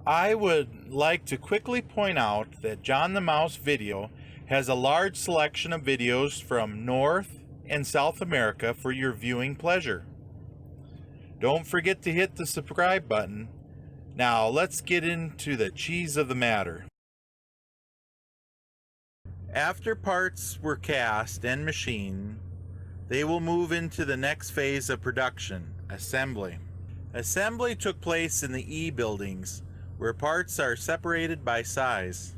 I would like to quickly point out that John the Mouse Video has a large selection of videos from North and South America for your viewing pleasure. Don't forget to hit the subscribe button. Now let's get into the cheese of the matter. After parts were cast and machined, they will move into the next phase of production, assembly. Assembly took place in the E buildings, where parts are separated by size.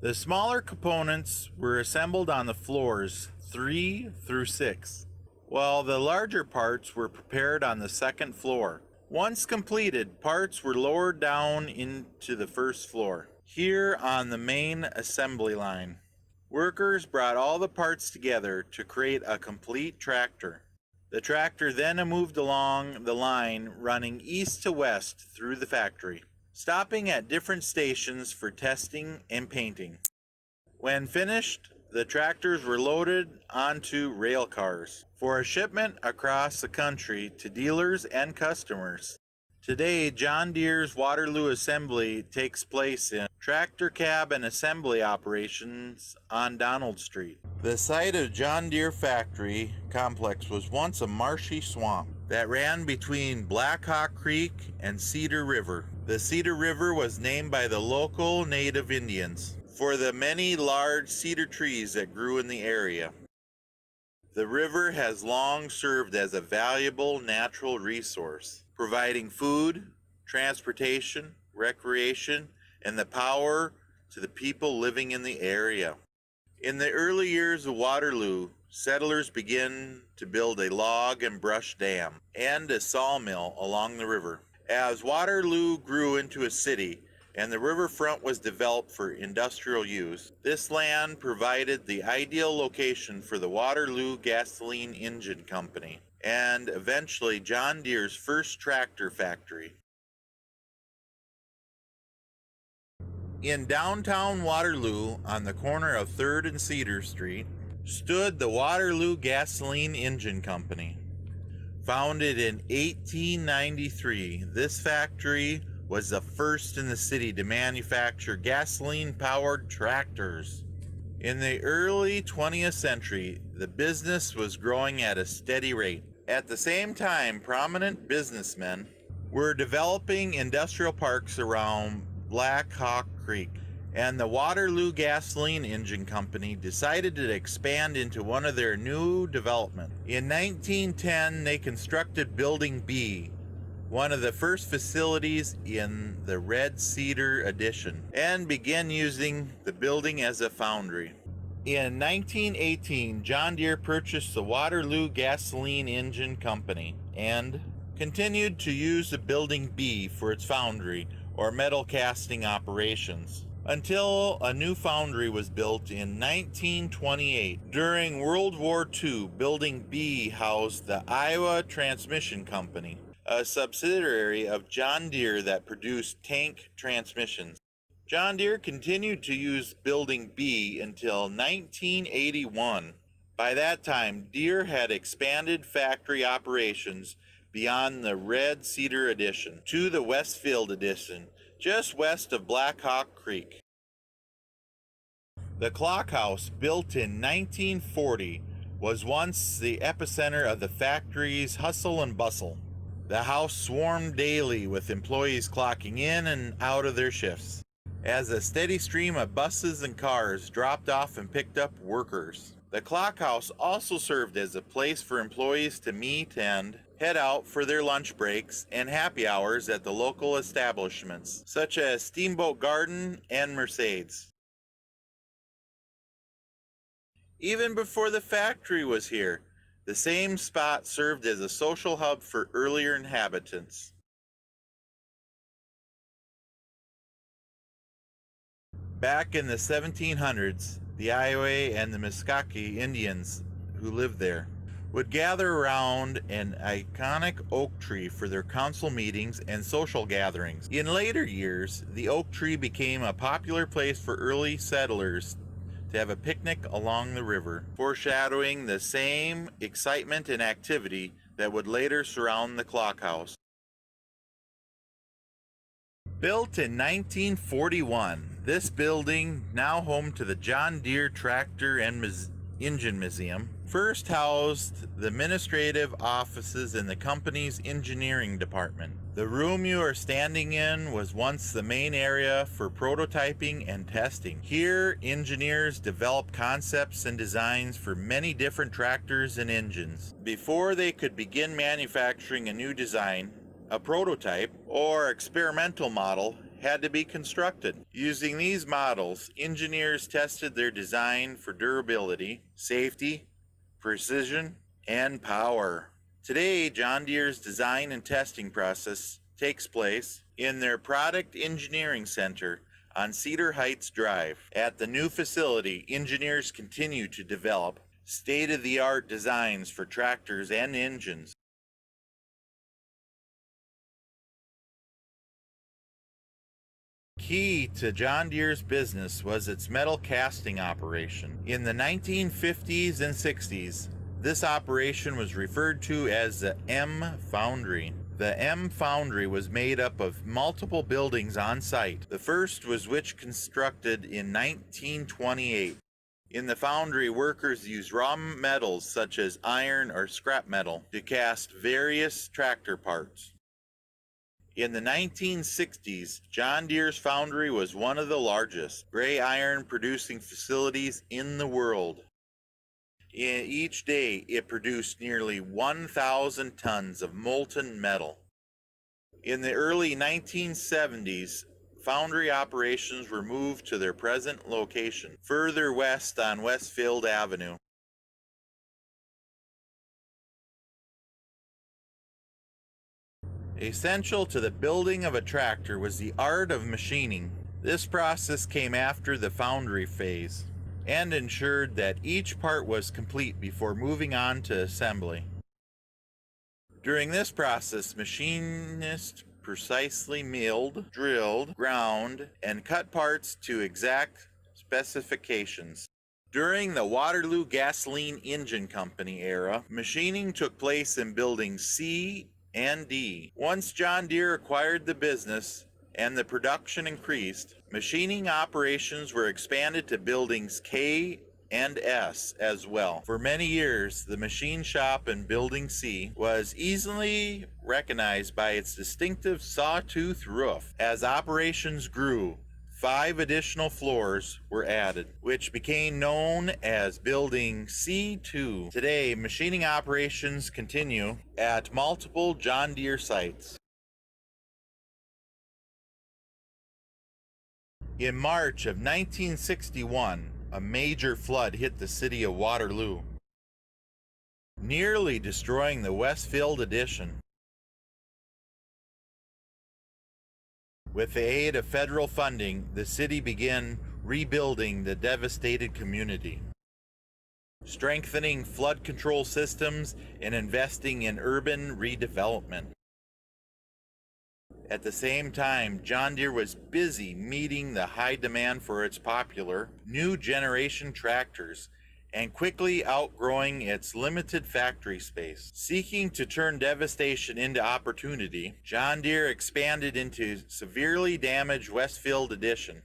The smaller components were assembled on the floors 3 through 6, while the larger parts were prepared on the second floor. Once completed, parts were lowered down into the first floor, here on the main assembly line. Workers brought all the parts together to create a complete tractor. The tractor then moved along the line running east to west through the factory, stopping at different stations for testing and painting. When finished, the tractors were loaded onto rail cars for a shipment across the country to dealers and customers. Today, John Deere's Waterloo assembly takes place in tractor cab and assembly operations on Donald Street. The site of John Deere factory complex was once a marshy swamp that ran between Black Hawk Creek and Cedar River. The Cedar River was named by the local native Indians for the many large cedar trees that grew in the area. The river has long served as a valuable natural resource, providing food, transportation, recreation, and the power to the people living in the area. In the early years of Waterloo, settlers began to build a log and brush dam and a sawmill along the river. As Waterloo grew into a city and the riverfront was developed for industrial use, this land provided the ideal location for the Waterloo Gasoline Engine Company and eventually John Deere's first tractor factory. In downtown Waterloo, on the corner of 3rd and Cedar Street, stood the Waterloo Gasoline Engine Company. Founded in 1893, this factory was the first in the city to manufacture gasoline-powered tractors. In the early 20th century, the business was growing at a steady rate. At the same time, prominent businessmen were developing industrial parks around Black Hawk Creek, and the Waterloo Gasoline Engine Company decided to expand into one of their new developments. In 1910, they constructed Building B, one of the first facilities in the Red Cedar addition, and began using the building as a foundry. In 1918, John Deere purchased the Waterloo Gasoline Engine Company and continued to use the Building B for its foundry or metal casting operations until a new foundry was built in 1928. During World War II, Building B housed the Iowa Transmission Company, a subsidiary of John Deere that produced tank transmissions. John Deere continued to use Building B until 1981. By that time, Deere had expanded factory operations beyond the Red Cedar addition to the Westfield addition, just west of Black Hawk Creek. The clock house, built in 1940, was once the epicenter of the factory's hustle and bustle. The house swarmed daily with employees clocking in and out of their shifts, as a steady stream of buses and cars dropped off and picked up workers. The clock house also served as a place for employees to meet and head out for their lunch breaks and happy hours at the local establishments, such as Steamboat Garden and Mercedes. Even before the factory was here, the same spot served as a social hub for earlier inhabitants. Back in the 1700s, the Iowa and the Muskogee Indians who lived there would gather around an iconic oak tree for their council meetings and social gatherings. In later years, the oak tree became a popular place for early settlers to have a picnic along the river, foreshadowing the same excitement and activity that would later surround the clock house. Built in 1941, this building, now home to the John Deere Tractor and Engine Museum, first housed the administrative offices in the company's engineering department. The room you are standing in was once the main area for prototyping and testing. Here, engineers developed concepts and designs for many different tractors and engines. Before they could begin manufacturing a new design, a prototype or experimental model had to be constructed. Using these models, engineers tested their design for durability, safety, precision, and power. Today, John Deere's design and testing process takes place in their Product Engineering Center on Cedar Heights Drive. At the new facility, engineers continue to develop state-of-the-art designs for tractors and engines. Key to John Deere's business was its metal casting operation. In the 1950s and 60s, this operation was referred to as the M Foundry. The M Foundry was made up of multiple buildings on site. The first was constructed in 1928. In the foundry, workers used raw metals such as iron or scrap metal to cast various tractor parts. In the 1960s, John Deere's foundry was one of the largest gray iron producing facilities in the world. Each day, it produced nearly 1,000 tons of molten metal. In the early 1970s, foundry operations were moved to their present location, further west on Westfield Avenue. Essential to the building of a tractor was the art of machining. This process came after the foundry phase and ensured that each part was complete before moving on to assembly. During this process, machinists precisely milled, drilled, ground, and cut parts to exact specifications. During the Waterloo Gasoline Engine Company era, machining took place in buildings C and D. Once John Deere acquired the business and the production increased, machining operations were expanded to buildings K and S as well. For many years, the machine shop in Building C was easily recognized by its distinctive sawtooth roof. As operations grew, 5 additional floors were added, which became known as Building C2. Today, machining operations continue at multiple John Deere sites. In March of 1961, a major flood hit the city of Waterloo, nearly destroying the Westfield addition. With the aid of federal funding, the city began rebuilding the devastated community, strengthening flood control systems and investing in urban redevelopment. At the same time, John Deere was busy meeting the high demand for its popular new generation tractors and quickly outgrowing its limited factory space. Seeking to turn devastation into opportunity, John Deere expanded into severely damaged Westfield addition.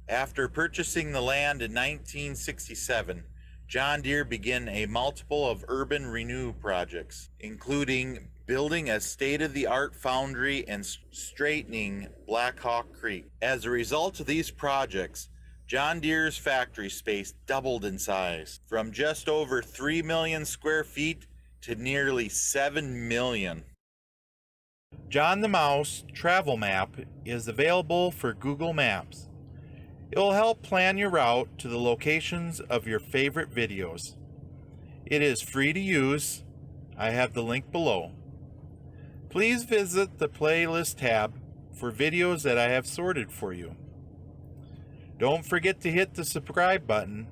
After purchasing the land in 1967, John Deere began a multiple of urban renew projects, including building a state-of-the-art foundry and straightening Black Hawk Creek. As a result of these projects, John Deere's factory space doubled in size, from just over 3 million square feet to nearly 7 million. John the Mouse Travel Map is available for Google Maps. It will help plan your route to the locations of your favorite videos. It is free to use. I have the link below. Please visit the playlist tab for videos that I have sorted for you. Don't forget to hit the subscribe button